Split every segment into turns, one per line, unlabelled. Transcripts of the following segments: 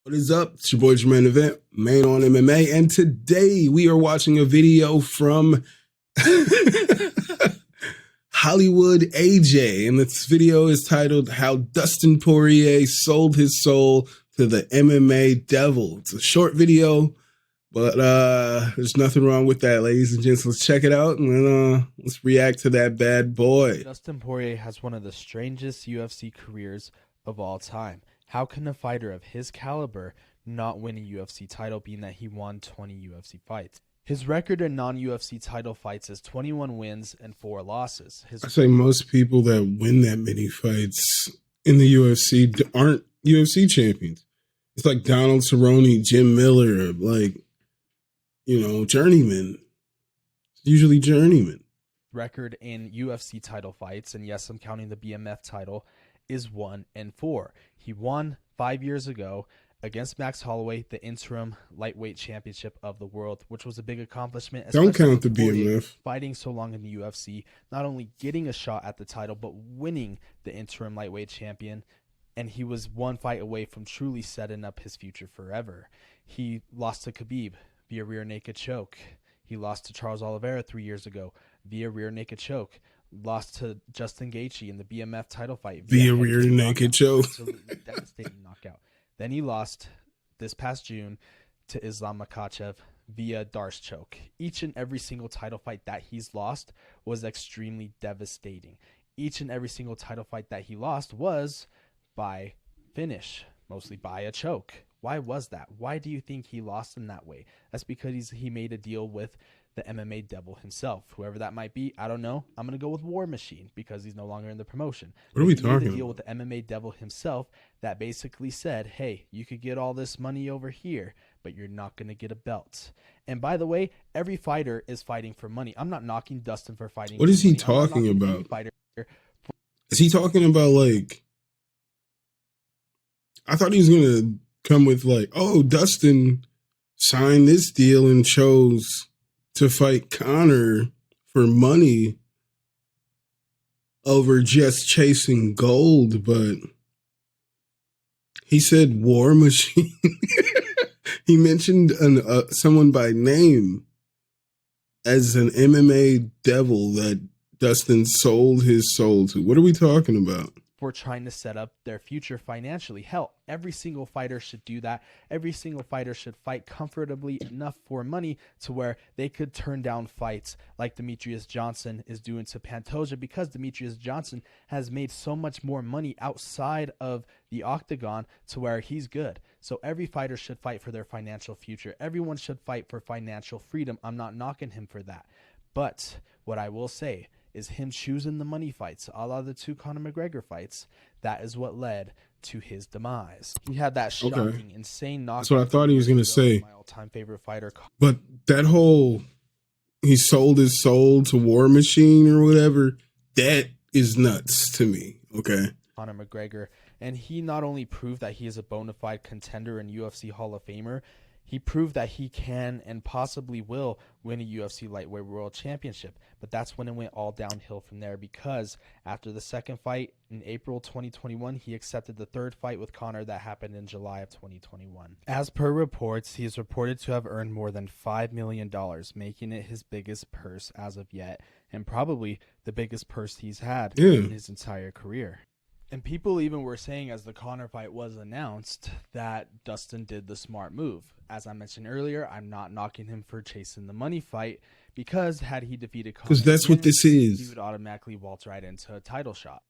What is up? It's your boy Jermaine Event, Main on MMA, and today we are watching a video from Hollywood AJ, and this video is titled "How Dustin Poirier Sold His Soul to the MMA Devil." It's a short video, but there's nothing wrong with that, ladies and gents. Let's check it out and then let's react to that bad boy.
Dustin Poirier has one of the strangest UFC careers of all time. How can a fighter of his caliber not win a UFC title, being that he won 20 UFC fights? His record in non-UFC title fights is 21 wins and 4 losses.
I say most people that win that many fights in the UFC aren't UFC champions. It's like Donald Cerrone, Jim Miller, like, journeyman. Usually journeyman.
Record in UFC title fights, and yes, I'm counting the BMF title, is 1-4. He won 5 years ago against Max Holloway, the interim lightweight championship of the world, which was a big accomplishment.
Don't count the BMF.
Fighting so long in the UFC, not only getting a shot at the title, but winning the interim lightweight champion. And he was one fight away from truly setting up his future forever. He lost to Khabib via rear naked choke. He lost to Charles Oliveira 3 years ago via rear naked choke. Lost to Justin Gaethje in the BMF title fight
via rear naked choke.
Absolutely devastating knockout. Then he lost this past June to Islam Makhachev via Darce choke. Each and every single title fight that he's lost was extremely devastating. Each and every single title fight that he lost was by finish, mostly by a choke. Why was that? Why do you think he lost in that way? That's because he made a deal with the MMA devil himself. Whoever that might be, I don't know. I'm going to go with War Machine because he's no longer in the promotion.
What are we
talking about? He made a deal with the MMA devil himself that basically said, hey, you could get all this money over here, but you're not going to get a belt. And by the way, every fighter is fighting for money. I'm not knocking Dustin for fighting.
What is he talking about? Is he talking about, like, I thought he was going to come with, like, oh, Dustin signed this deal and chose to fight Conor for money over just chasing gold, but he said War Machine. He mentioned someone by name as an MMA devil that Dustin sold his soul to. What are we talking about?
For trying to set up their future financially. Hell, every single fighter should do that. Every single fighter should fight comfortably enough for money to where they could turn down fights like Demetrius Johnson is doing to Pantoja, because Demetrius Johnson has made so much more money outside of the octagon to where he's good. So every fighter should fight for their financial future. Everyone should fight for financial freedom. I'm not knocking him for that. But what I will say is him choosing the money fights, a la the 2 Conor McGregor fights. That is what led to his demise. He had that shocking, insane knockout.
That's what I thought he was going to say.
My all-time favorite fighter.
But that whole, he sold his soul to War Machine or whatever, that is nuts to me, okay?
Conor McGregor. And he not only proved that he is a bona fide contender and UFC Hall of Famer, he proved that he can and possibly will win a UFC Lightweight World Championship. But that's when it went all downhill from there, because after the second fight in April 2021, he accepted the third fight with Conor that happened in July of 2021. As per reports, he is reported to have earned more than $5 million, making it his biggest purse as of yet, and probably the biggest purse he's had in his entire career. And people even were saying, as the Conor fight was announced, that Dustin did the smart move. As I mentioned earlier, I'm not knocking him for chasing the money fight, because had he defeated Conor,
because that's what this is,
he would automatically waltz right into a title shot.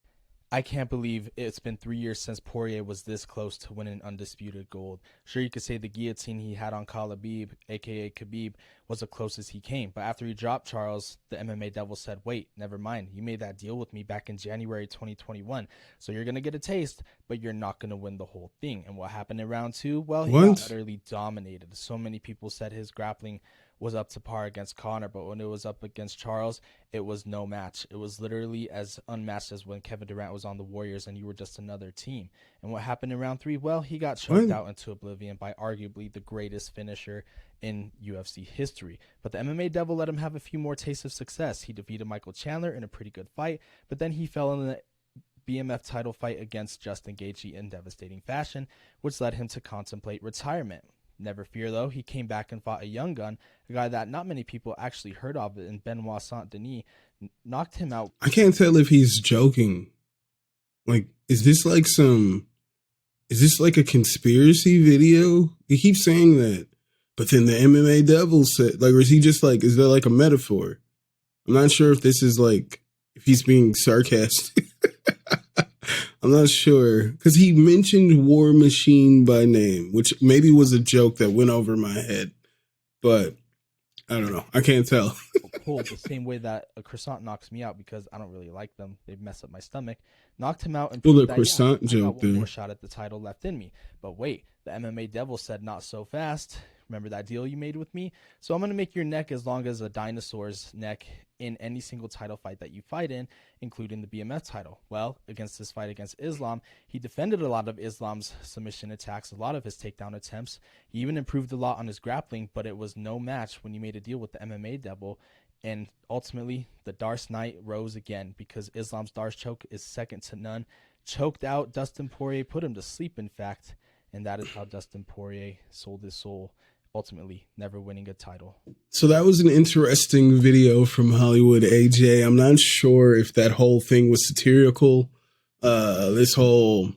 I can't believe it's been 3 years since Poirier was this close to winning undisputed gold. Sure, you could say the guillotine he had on Khabib, aka Khabib, was the closest he came. But after he dropped Charles, the MMA devil said, wait, never mind. You made that deal with me back in January 2021. So you're going to get a taste, but you're not going to win the whole thing. And what happened in round 2? Well, he got utterly dominated. So many people said his grappling was up to par against Conor, but when it was up against Charles, it was no match. It was literally as unmatched as when Kevin Durant was on the Warriors and you were just another team. And what happened in round 3? Well, he got choked out into oblivion by arguably the greatest finisher in UFC history. But the MMA devil let him have a few more tastes of success. He defeated Michael Chandler in a pretty good fight, but then he fell in the BMF title fight against Justin Gaethje in devastating fashion, which led him to contemplate retirement. Never fear, though, he came back and fought a young gun, a guy that not many people actually heard of in Benoit Saint-Denis, knocked him out.
I can't tell if he's joking. Like, is this like a conspiracy video? He keeps saying that, but then the MMA devil said, like, or is he just like, is there like a metaphor? I'm not sure if this is like, if he's being sarcastic. I'm not sure. Because he mentioned War Machine by name, which maybe was a joke that went over my head. But I don't know. I can't tell.
Cool. The same way that a croissant knocks me out because I don't really like them. They mess up my stomach. Knocked him out and
the croissant
I
joke,
got one more shot at the title left in me. But wait, the MMA devil said not so fast. Remember that deal you made with me? So I'm going to make your neck as long as a dinosaur's neck in any single title fight that you fight in, including the BMF title. Well, against this fight against Islam, he defended a lot of Islam's submission attacks, a lot of his takedown attempts. He even improved a lot on his grappling, but it was no match when you made a deal with the MMA devil. And ultimately, the Darce Knight rose again because Islam's Darce choke is second to none. Choked out Dustin Poirier, put him to sleep, in fact. And that is how Dustin Poirier sold his soul, ultimately never winning a title.
So that was an interesting video from Hollywood AJ. I'm not sure if that whole thing was satirical. This whole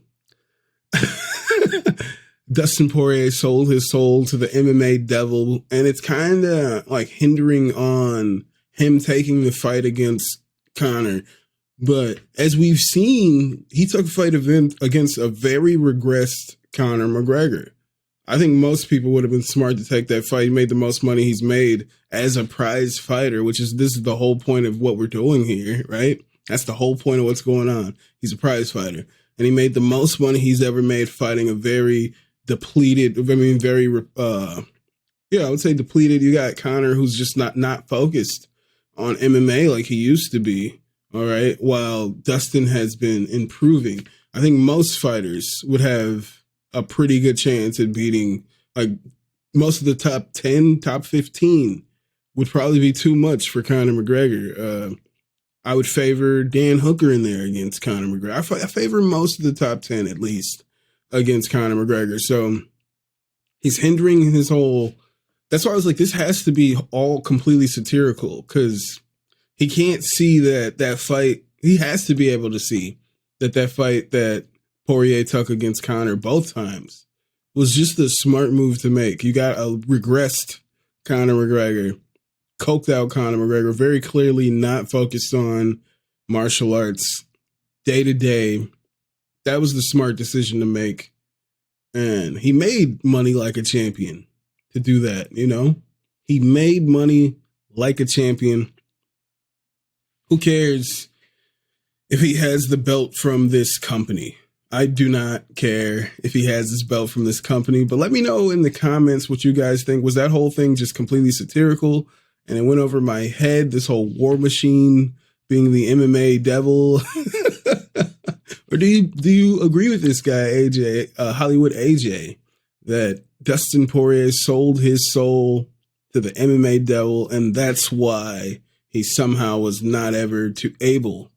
Dustin Poirier sold his soul to the MMA devil, and it's kind of like hindering on him taking the fight against Conor. But as we've seen, he took a fight against a very regressed Conor McGregor. I think most people would have been smart to take that fight. He made the most money he's made as a prize fighter, this is the whole point of what we're doing here, right? That's the whole point of what's going on. He's a prize fighter. And he made the most money he's ever made fighting a very depleted, I would say depleted. You got Conor, who's just not focused on MMA like he used to be, all right? While Dustin has been improving. I think most fighters would have a pretty good chance at beating, like, most of the top 10, top 15 would probably be too much for Conor McGregor. I would favor Dan Hooker in there against Conor McGregor. I favor most of the top 10 at least against Conor McGregor. So he's hindering his whole. That's why I was like, this has to be all completely satirical because he can't see that fight. He has to be able to see that fight that Poirier took against Conor both times was just a smart move to make. You got a regressed Conor McGregor, coked out Conor McGregor, very clearly not focused on martial arts day to day. That was the smart decision to make. And he made money like a champion to do that, you know? He made money like a champion. Who cares if he has the belt from this company? I do not care if he has this belt from this company, but let me know in the comments what you guys think. Was that whole thing just completely satirical and it went over my head, this whole War Machine being the MMA devil? Or do you agree with this guy, AJ, Hollywood AJ, that Dustin Poirier sold his soul to the MMA devil, and that's why he somehow was not ever able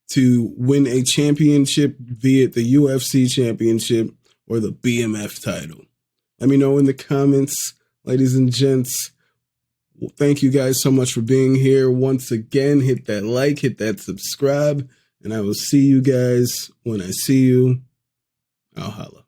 to win a championship, be it the UFC championship or the BMF title? Let me know in the comments, ladies and gents. Thank you guys so much for being here. Once again, hit that like, hit that subscribe, and I will see you guys when I see you. I'll holla.